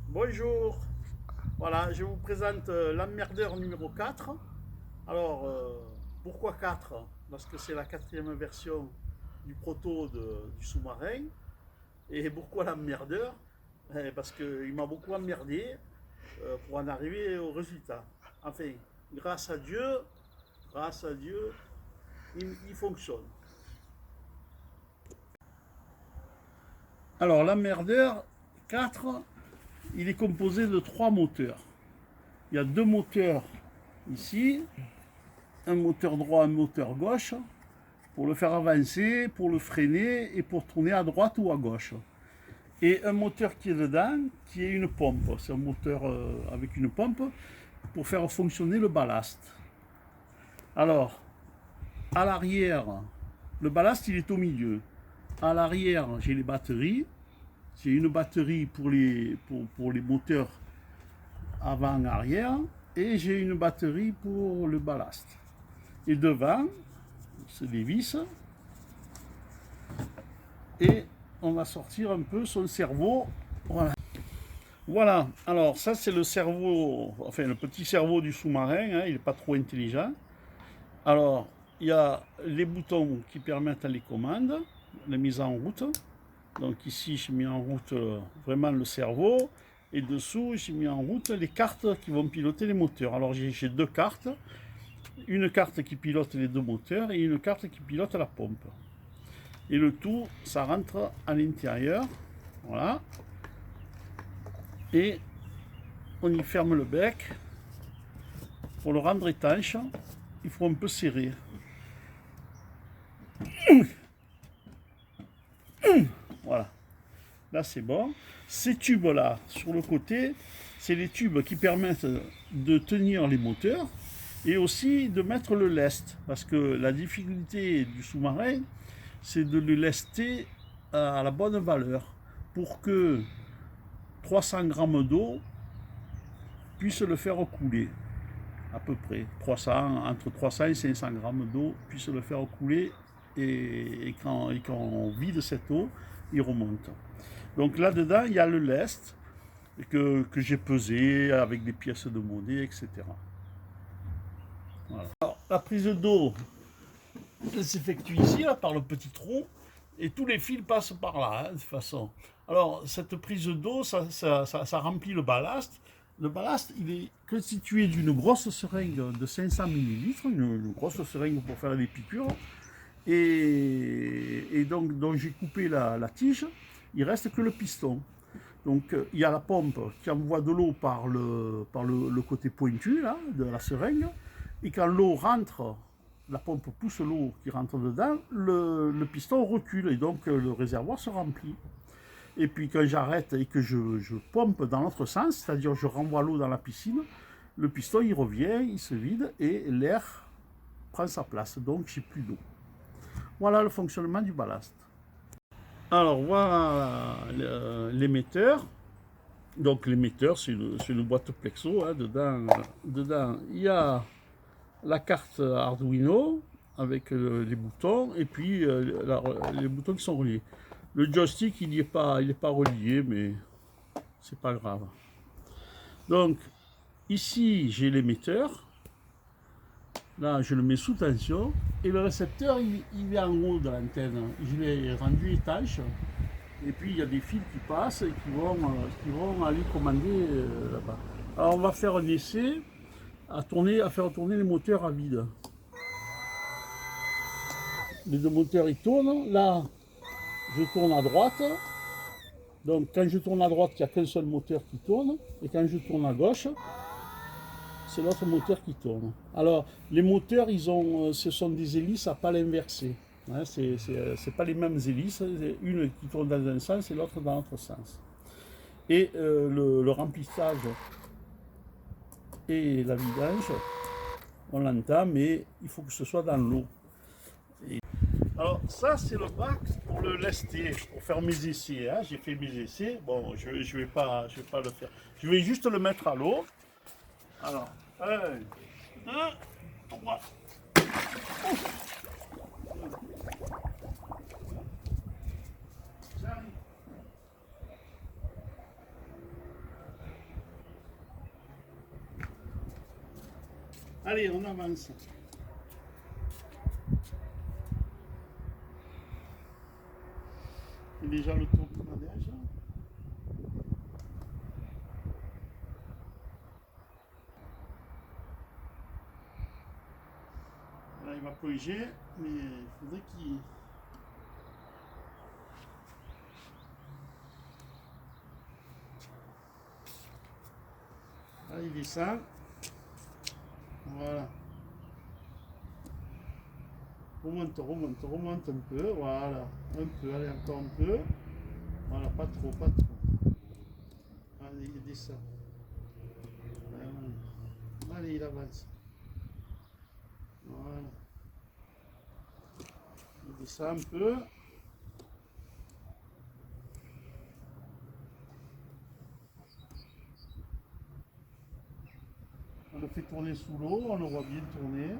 Bonjour, voilà, je vous présente l'emmerdeur numéro 4. Alors, pourquoi 4? Parce que c'est la quatrième version du du sous-marin. Et pourquoi l'emmerdeur? Parce qu'il m'a beaucoup emmerdé pour en arriver au résultat. Enfin, grâce à Dieu, grâce à Dieu, il fonctionne. Alors, l'emmerdeur 4, il est composé de 3 moteurs. Il y a 2 moteurs ici, un moteur droit, un moteur gauche, pour le faire avancer, pour le freiner et pour tourner à droite ou à gauche. Et un moteur qui est dedans, qui est une pompe. C'est un moteur avec une pompe pour faire fonctionner le ballast. Alors, à l'arrière, le ballast il est au milieu. À l'arrière, j'ai les batteries. J'ai une batterie pour les moteurs avant-arrière et j'ai une batterie pour le ballast. Et devant, c'est des vis. Et on va sortir un peu son cerveau. Voilà. Voilà, alors ça c'est le cerveau, enfin le petit cerveau du sous-marin, hein, il n'est pas trop intelligent. Alors, il y a les boutons qui permettent les commandes, la mise en route. Donc ici, j'ai mis en route vraiment le cerveau. Et dessous, j'ai mis en route les cartes qui vont piloter les moteurs. Alors j'ai 2 cartes. Une carte qui pilote les 2 moteurs et une carte qui pilote la pompe. Et le tout, ça rentre à l'intérieur. Voilà. Et on y ferme le bec. Pour le rendre étanche, il faut un peu serrer. Voilà. Là, c'est bon. Ces tubes-là, sur le côté, c'est les tubes qui permettent de tenir les moteurs et aussi de mettre le lest. Parce que la difficulté du sous-marin, c'est de le lester à la bonne valeur pour que 300 grammes d'eau puisse le faire couler. À peu près 300, entre 300 et 500 grammes d'eau puisse le faire couler et quand on vide cette eau, il remonte. Donc là-dedans, il y a le lest que j'ai pesé avec des pièces de monnaie, etc. Voilà. Alors, la prise d'eau, elle s'effectue ici, là, par le petit trou, et tous les fils passent par là, hein, de toute façon. Alors, cette prise d'eau, ça remplit le ballast. Le ballast, il est constitué d'une grosse seringue de 500 millilitres, une grosse seringue pour faire des piqûres, et donc j'ai coupé la tige, il reste que le piston. Donc il y a la pompe qui envoie de l'eau par le côté pointu là, de la seringue, et quand l'eau rentre, la pompe pousse l'eau qui rentre dedans, le piston recule, et donc le réservoir se remplit. Et puis quand j'arrête et que je pompe dans l'autre sens, c'est-à-dire je renvoie l'eau dans la piscine, le piston il revient, il se vide, et l'air prend sa place, donc j'ai plus d'eau. Voilà le fonctionnement du ballast. Alors voilà l'émetteur. Donc l'émetteur, c'est une boîte plexo. Hein, dedans, il y a la carte Arduino avec les boutons et puis les boutons qui sont reliés. Le joystick, il n'est pas relié, mais c'est pas grave. Donc ici, j'ai l'émetteur. Là, je le mets sous tension. Et le récepteur, il est en haut de l'antenne. Je l'ai rendu étanche. Et puis, il y a des fils qui passent et qui vont aller commander là-bas. Alors, on va faire un essai à faire tourner les moteurs à vide. Les 2 moteurs, ils tournent. Là, je tourne à droite. Donc, quand je tourne à droite, il n'y a qu'un seul moteur qui tourne. Et quand je tourne à gauche, c'est l'autre moteur qui tourne. Alors, les moteurs, ce sont des hélices à pales inversées. Hein, c'est pas les mêmes hélices, une qui tourne dans un sens et l'autre dans l'autre sens. Et le remplissage et la vidange, on l'entend, mais il faut que ce soit dans l'eau. Alors ça c'est le bac pour le lester, pour faire mes essais. Hein. J'ai fait mes essais. Bon, je vais pas le faire. Je vais juste le mettre à l'eau. Alors, 1, 2, 3. Allez, on avance. C'est déjà le tour du manège. Là, il va corriger, mais il faudrait qu'il... Là, il descend. Voilà. Remonte un peu. Voilà. Un peu, allez, encore un peu. Voilà, pas trop, pas trop. Allez, il descend. Allez, il avance. Voilà. Il descend un peu. On le fait tourner sous l'eau, on le voit bien tourner.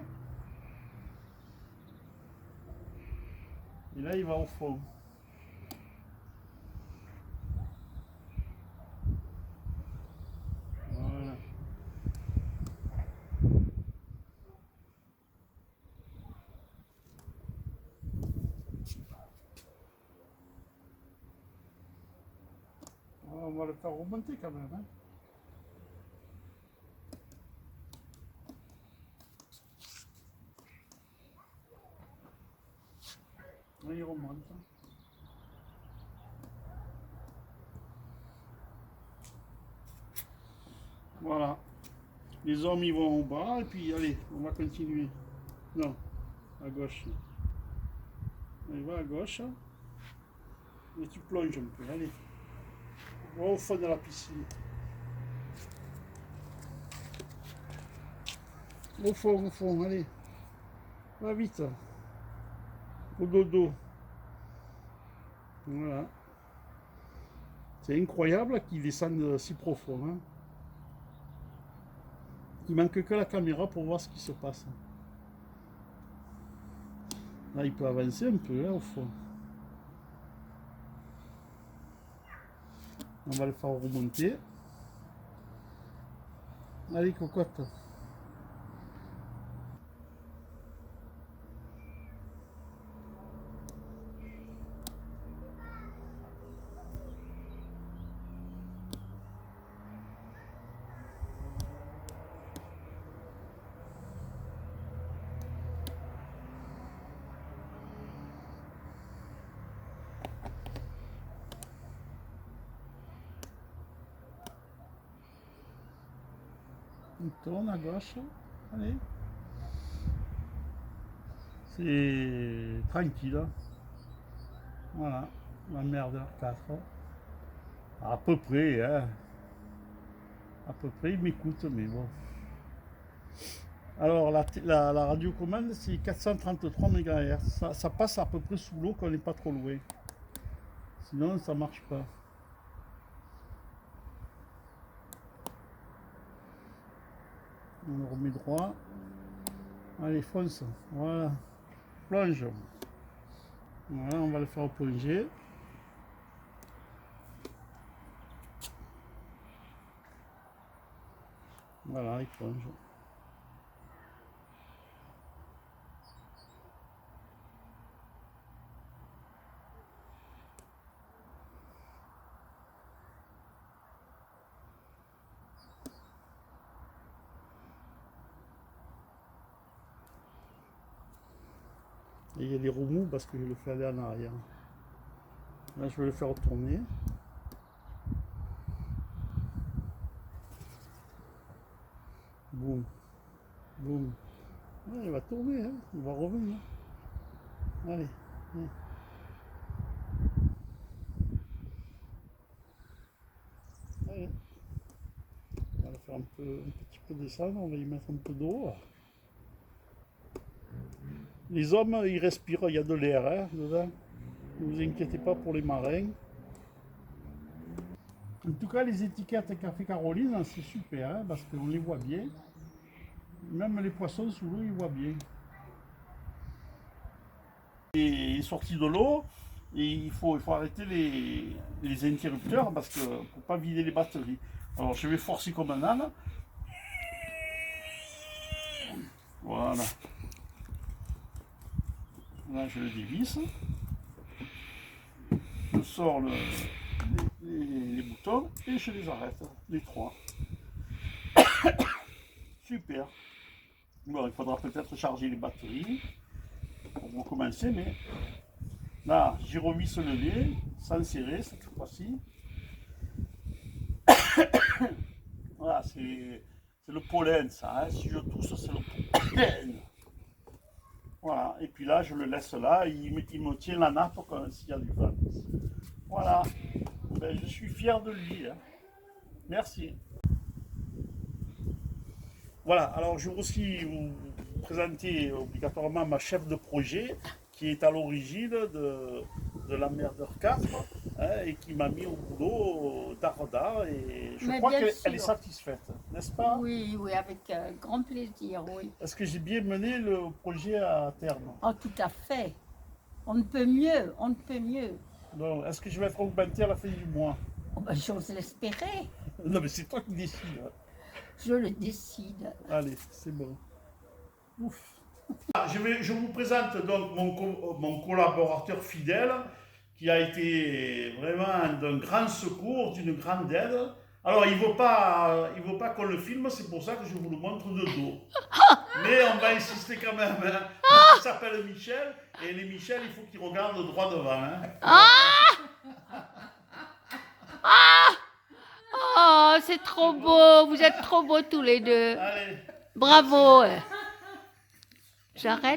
Et là, il va au fond. Voilà. On va le faire remonter quand même. Hein. Il remonte. Voilà. Les hommes ils vont au bas et puis allez, on va continuer. Non, à gauche. Allez, va à gauche. Et tu plonges un peu, allez. Va au fond de la piscine. Au fond, allez. Va vite. Au dodo. Voilà. C'est incroyable qu'ils descendent si profond. Hein. Il manque que la caméra pour voir ce qui se passe. Là, il peut avancer un peu, hein, au fond. On va le faire remonter. Allez, cocotte. On tourne à gauche. Allez. C'est tranquille. Voilà. La mer de R4. À peu près, hein. À peu près, il m'écoute, mais bon. Alors, la radiocommande, c'est 433 MHz. Ça passe à peu près sous l'eau quand on n'est pas trop loin. Sinon, ça marche pas. On le remet droit. Allez, fonce. Voilà. Plonge. Voilà, on va le faire plonger. Voilà, il plonge. Et il y a des remous parce que je le fais aller en arrière. Là, je vais le faire tourner. Boum. Boum. Ouais, il va tourner, hein. Il va revenir. Allez. Allez. On va le faire un petit peu descendre. On va y mettre un peu d'eau. Les hommes, ils respirent. Il y a de l'air, hein, dedans. Ne vous inquiétez pas pour les marins. En tout cas, les étiquettes Café Caroline, c'est super, hein, parce qu'on les voit bien. Même les poissons sous l'eau, ils voient bien. Il est sorti de l'eau, et il faut arrêter les interrupteurs, parce que pour pas vider les batteries. Alors, je vais forcer comme un âne. Voilà. Là, je le dévisse. Je sors les boutons et je les arrête, les 3. Super. Bon, il faudra peut-être charger les batteries pour recommencer, mais là, j'y revisse le nez, sans serrer cette fois-ci. Voilà, c'est le pollen, ça. Hein. Si je tousse, c'est le pollen. Voilà, et puis là, je le laisse là, il me tient la nappe comme s'il y a du vent. Voilà, ben, je suis fier de lui. Hein. Merci. Voilà, alors je vais aussi vous présenter obligatoirement ma chef de projet qui est à l'origine de la Merdeur 4 hein, et qui m'a mis au boulot d'Arda et je crois qu'elle est satisfaite, n'est-ce pas? Oui, oui, avec grand plaisir, oui. Est-ce que j'ai bien mené le projet à terme? Oh, tout à fait. On ne peut mieux, on ne peut mieux. Donc, est-ce que je vais être augmenté à la fin du mois? Oh, ben, j'ose l'espérer. Non, mais c'est toi qui décides. Je le décide. Allez, c'est bon. Ouf. Je vous présente donc mon collaborateur fidèle qui a été vraiment d'un grand secours, d'une grande aide. Alors, il ne veut pas qu'on le filme, c'est pour ça que je vous le montre de dos. Mais on va insister quand même. Hein. Il s'appelle Michel, et les Michel, il faut qu'ils regardent droit devant. Hein. Oh, c'est trop beau. Vous êtes trop beaux tous les deux. Allez. Bravo. J'arrête.